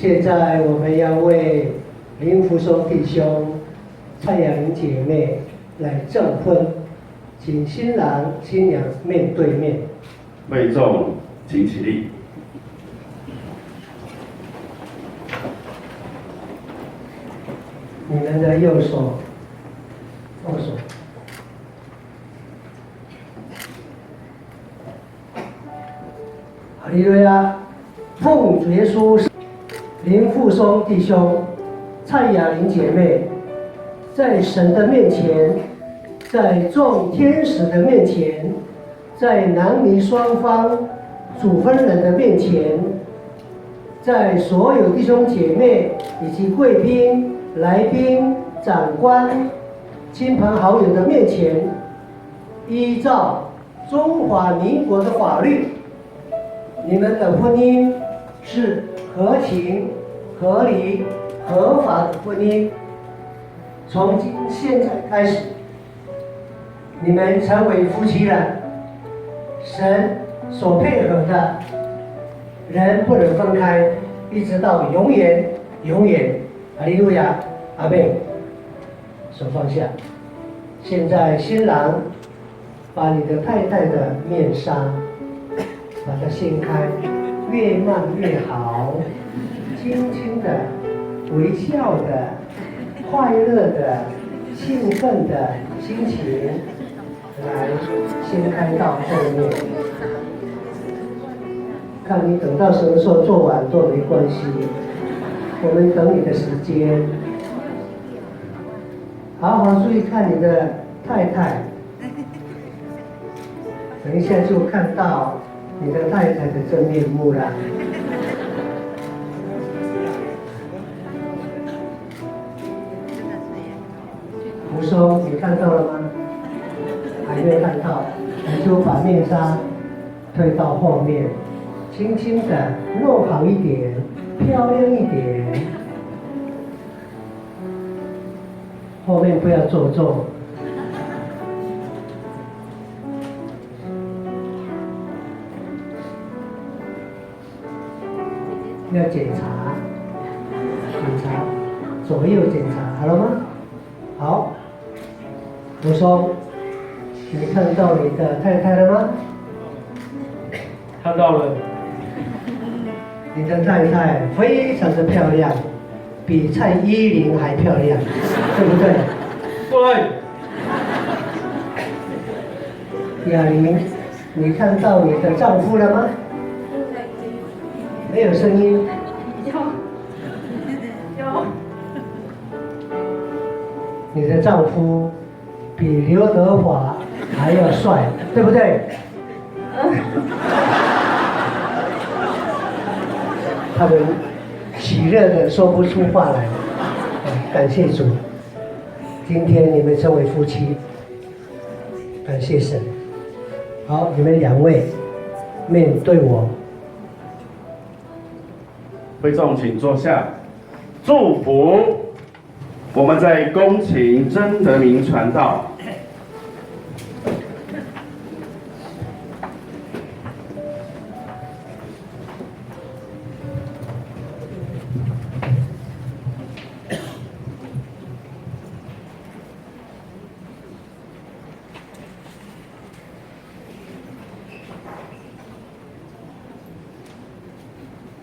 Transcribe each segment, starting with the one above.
现在我们要为林福松弟兄、蔡雅玲姐妹来证婚，请新郎新娘面对面。会众请起立。你们的右手握手。哈利路亚！奉主耶稣，林富松弟兄、蔡雅玲姐妹，在神的面前，在众天使的面前，在男女双方主婚人的面前，在所有弟兄姐妹以及贵宾、来宾、长官、亲朋好友的面前，依照中华民国的法律，你们的婚姻是合情、合理、合法的婚姻。从现在开始，你们成为夫妻了。神所配合的，人不能分开，一直到永远，永远。哈利路亚，阿们。手放下。现在新郎把你的太太的面纱把它掀开，越慢越好，轻轻的、微笑的、快乐的、兴奋的心情来掀开到后面。看你等到什么时候做完都没关系，我们等你的时间。好好注意看你的太太，等一下就看到你的太太的真面目了。福松，你看到了吗？还没看到，你就把面纱推到后面，轻轻的弄好一点，漂亮一点。后面不要做作。要检查，左右检查，好了吗？好。福松，你看到你的太太了吗？看到了。你的太太非常的漂亮，比蔡依林还漂亮，对不对？对。雅玲，你看到你的丈夫了吗？没有声音。有。你的丈夫比刘德华还要帅，对不对？他们喜乐的说不出话来。感谢主，今天你们成为夫妻，感谢神。好，你们两位面对我。会众请坐下，祝福我们在恭请真德明传道。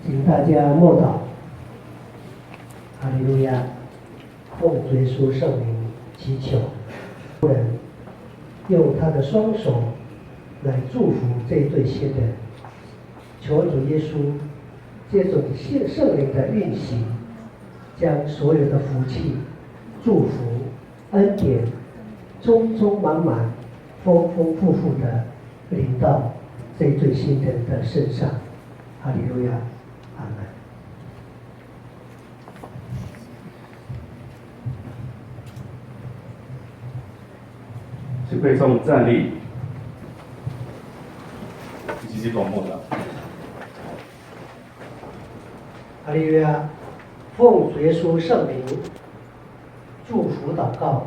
请大家默祷，哈利路亚，奉主耶稣圣名祈求，夫人用他的双手来祝福这一对新人，求主耶稣借着圣灵的运行，将所有的福气、祝福、恩典，充充满满、丰丰富富的临到这一对新人的身上，哈利路亚。阿门。请会众站立，积极广播的。哈利路亚！奉主耶稣圣名，祝福祷告，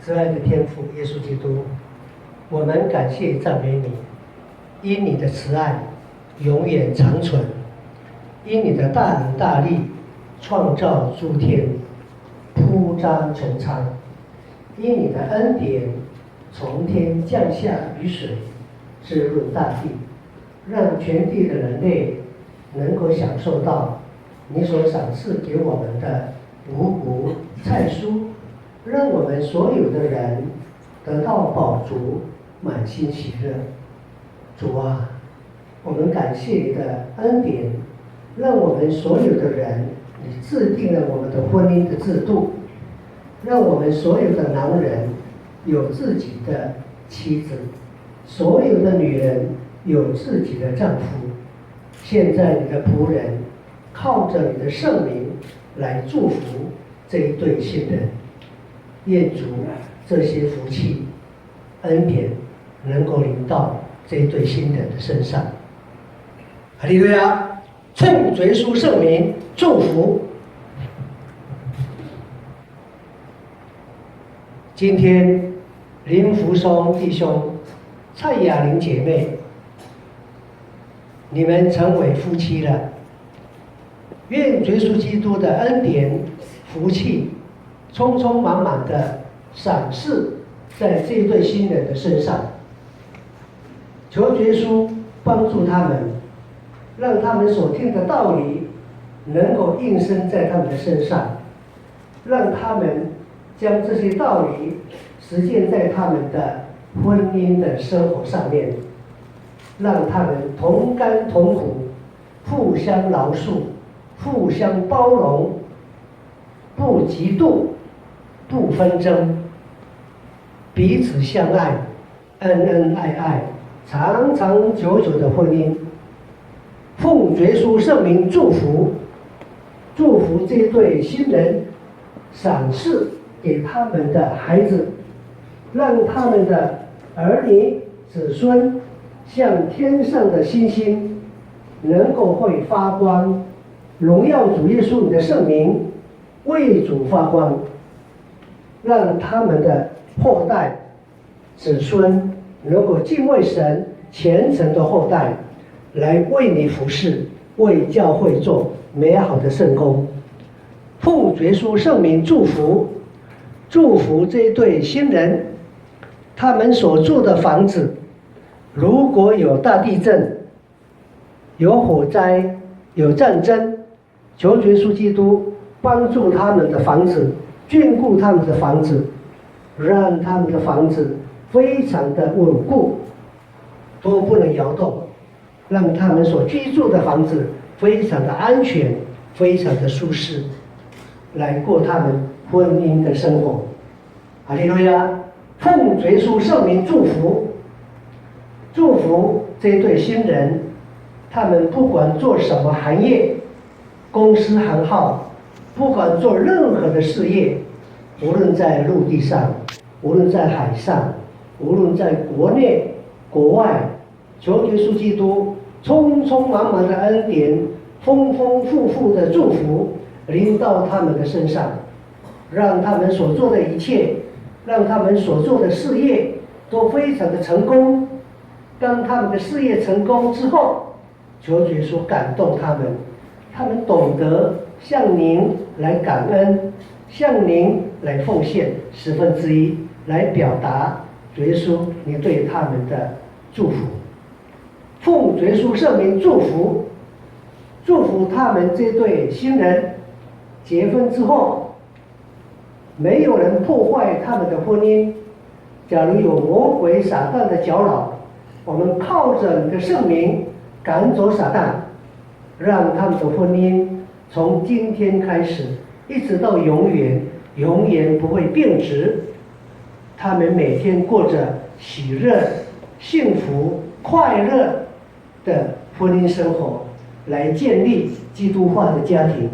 慈爱的天父耶稣基督，我们感谢赞美你，因你的慈爱永远长存。因你的大能大力，创造诸天，铺张穹苍；因你的恩典，从天降下雨水，滋润大地，让全地的人类能够享受到你所赏赐给我们的五谷菜蔬，让我们所有的人得到饱足，满心喜乐。主啊，我们感谢你的恩典，让我们所有的人，你制定了我们的婚姻的制度，让我们所有的男人有自己的妻子，所有的女人有自己的丈夫。现在你的仆人靠着你的圣名来祝福这一对新人，愿主这些福气恩典能够临到这一对新人的身上。哈利路亚！奉主耶稣圣名祝福。今天林福松弟兄、蔡雅玲姐妹，你们成为夫妻了。愿耶稣基督的恩典、福气，充充满满的赏赐在这对新人的身上。求耶稣帮助他们，让他们所听的道理能够应身在他们的身上，让他们将这些道理实践在他们的婚姻的生活上面，让他们同甘同苦，互相饶恕，互相包容，不嫉妒，不纷争，彼此相爱，恩恩爱爱，长长久久的婚姻。奉耶稣圣名祝福，祝福这对新人，赏赐给他们的孩子，让他们的儿女子孙像天上的星星，能够会发光，荣耀主耶稣你的圣名，为主发光，让他们的后代子孙能够敬畏神，虔诚的后代来为你服侍，为教会做美好的圣工。奉耶稣圣名祝福，祝福这一对新人，他们所住的房子，如果有大地震、有火灾、有战争，求耶稣基督帮助他们的房子，眷顾他们的房子，让他们的房子非常的稳固，都不能摇动，让他们所居住的房子非常的安全，非常的舒适，来过他们婚姻的生活。哈利路亚！奉耶稣圣名祝福，祝福这对新人，他们不管做什么行业、公司行号，不管做任何的事业，无论在陆地上，无论在海上，无论在国内国外，求耶稣基督充充满满的恩典，丰丰富富的祝福临到他们的身上，让他们所做的一切，让他们所做的事业都非常的成功。当他们的事业成功之后，求耶稣感动他们，他们懂得向您来感恩，向您来奉献1/10，来表达耶稣你对他们的祝福。奉耶稣圣名祝福，祝福他们这对新人结婚之后，没有人破坏他们的婚姻。假如有魔鬼撒旦的搅扰，我们靠着你的圣名赶走撒旦，让他们的婚姻从今天开始一直到永远，永远不会变质。他们每天过着喜乐、幸福、快乐的婚姻生活，来建立基督化的家庭。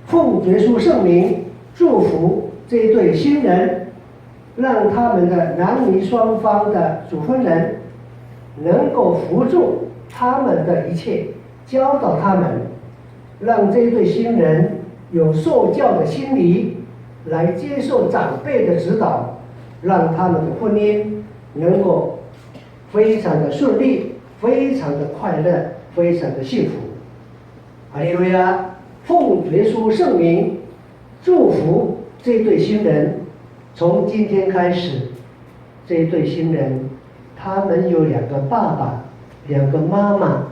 奉耶稣圣名祝福这一对新人，让他们的男女双方的主婚人能够扶助他们的一切，教导他们，让这一对新人有受教的心理，来接受长辈的指导，让他们的婚姻能够非常的顺利，非常的快乐，非常的幸福。哈利路亚！奉耶稣圣名，祝福这对新人。从今天开始，这一对新人，他们有2个爸爸，2个妈妈。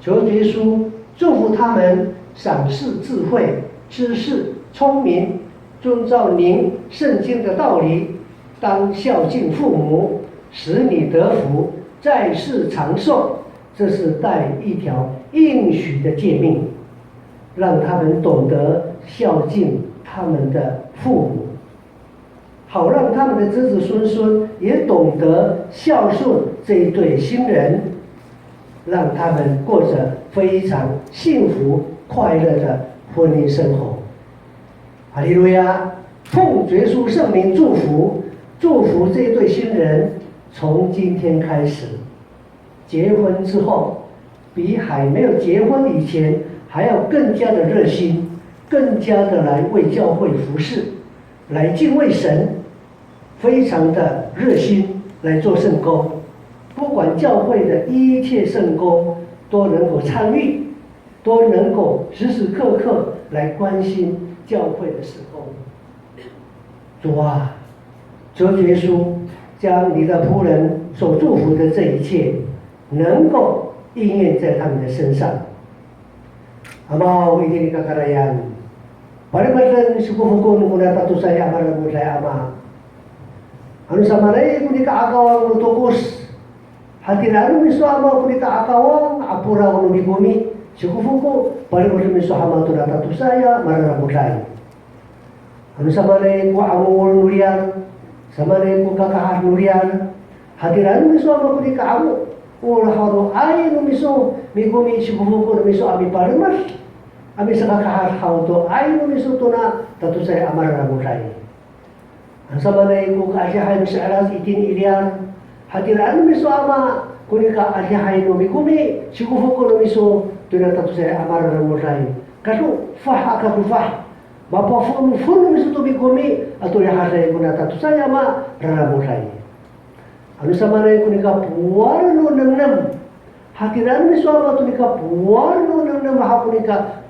求耶稣祝福他们，赏赐智慧、知识、聪明，遵照您圣经的道理，当孝敬父母，使你得福，在世长寿。这是带一条应许的诫命，让他们懂得孝敬他们的父母，好让他们的子子孙孙也懂得孝顺这一对新人，让他们过着非常幸福快乐的婚姻生活。哈利路亚！奉耶稣圣名祝福这一对新人，从今天开始，结婚之后，比还没有结婚以前还要更加的热心，更加的来为教会服侍，来敬畏神，非常的热心来做圣工，不管教会的一切圣工都能够参与，都能够时时刻刻来关心教会的事工。主啊，求耶稣将你的仆人所祝福的这一切能够应验在他们的身上。Amaw ini kakarayan. Palibadan sukufukun muna tatusay amaran mo sa ama. Ano sa manay kung di kaagawang nutukos. Hatirano miso ama kung di kaagawang apura ko nung bumi. Sukufuko palibadan miso ama to na tatusaya amaran mo sa. Ano sa manay kung among nuriyan. Sa manay kung kakahar nuriyan. Hatirano miso ama kung di kaagawang. Ula haro ay no miso migumi sukufuko no miso ami palimas. Ami sa kakahar to ay no miso to na tatusay amaran mo sa. Ang sa manay kung kaasyahay mo sa alas itin ilian, hatiraan mo miso ama, kung kaasyahay mo migumi, sigufuko no miso, tunatato sa amaran mo ray. Kaso, fah ka fah, mapafun no miso to migumi, at tunahasay ko na tato sa ama, rara mo ray. Ano sa manay kung puwar no nangnam, hatiraan mo miso ama, puwar no nangnam, hapon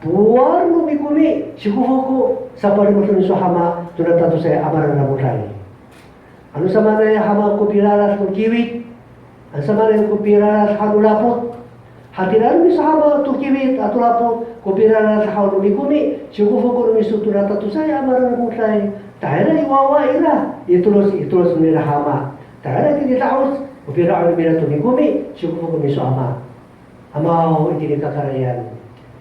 puwar no migumi, sigufuko, sa palimutan miso hama, tunatato sa amaran mo ray. Ano sa manay hama ko piraras mo kiwit, ang sa manay ko piraras hanulapot, hatiran mi sa hama to kiwit at ulapot, ko piraras hanumigumi, sigufuko no miso tunatato sa amaran mo ray. Tayo na iwawa ira, itulos nila hama. Tayo na tinitaos, ko piraras nila tumigumi, sigufuko miso hama. Amaw hindi kakarayan.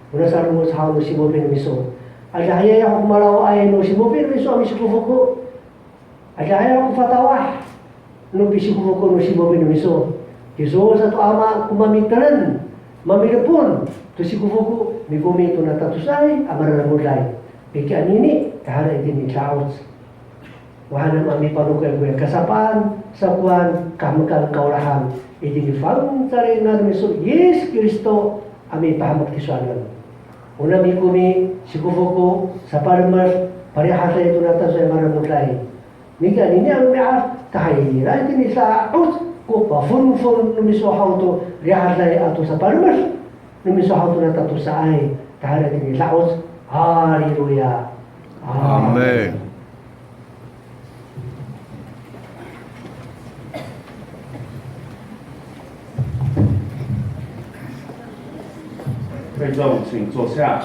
Muna sa mo sa hama si Mopin miso. Alahaya ako malaw ay no si Mopin miso ami sigufuko. Alahaya ako fatawa. No bisigufuko no si Mopin miso. Kiso sa to ama kumamitanan, mamilapon. To sigufuko migumi to natatusay amaran mo dai. Piki anini kahara din ni Charles. Wahana mami panukay ko kasapaan sa kuan kamakang kaulahan. Idi ni fang taringan miso Yes Kristo ami pahamak tiswanan. Una migumi sigufuko sa parmas parehasa ito natasay amaran mo dai. Mika nini ang mi'af kahira din sa aus ko pa fun numiso hauto rihasay ato sa parmas numiso hauto na tato sa ay kahara din laos. Hallelujah. Amen.会众请坐下。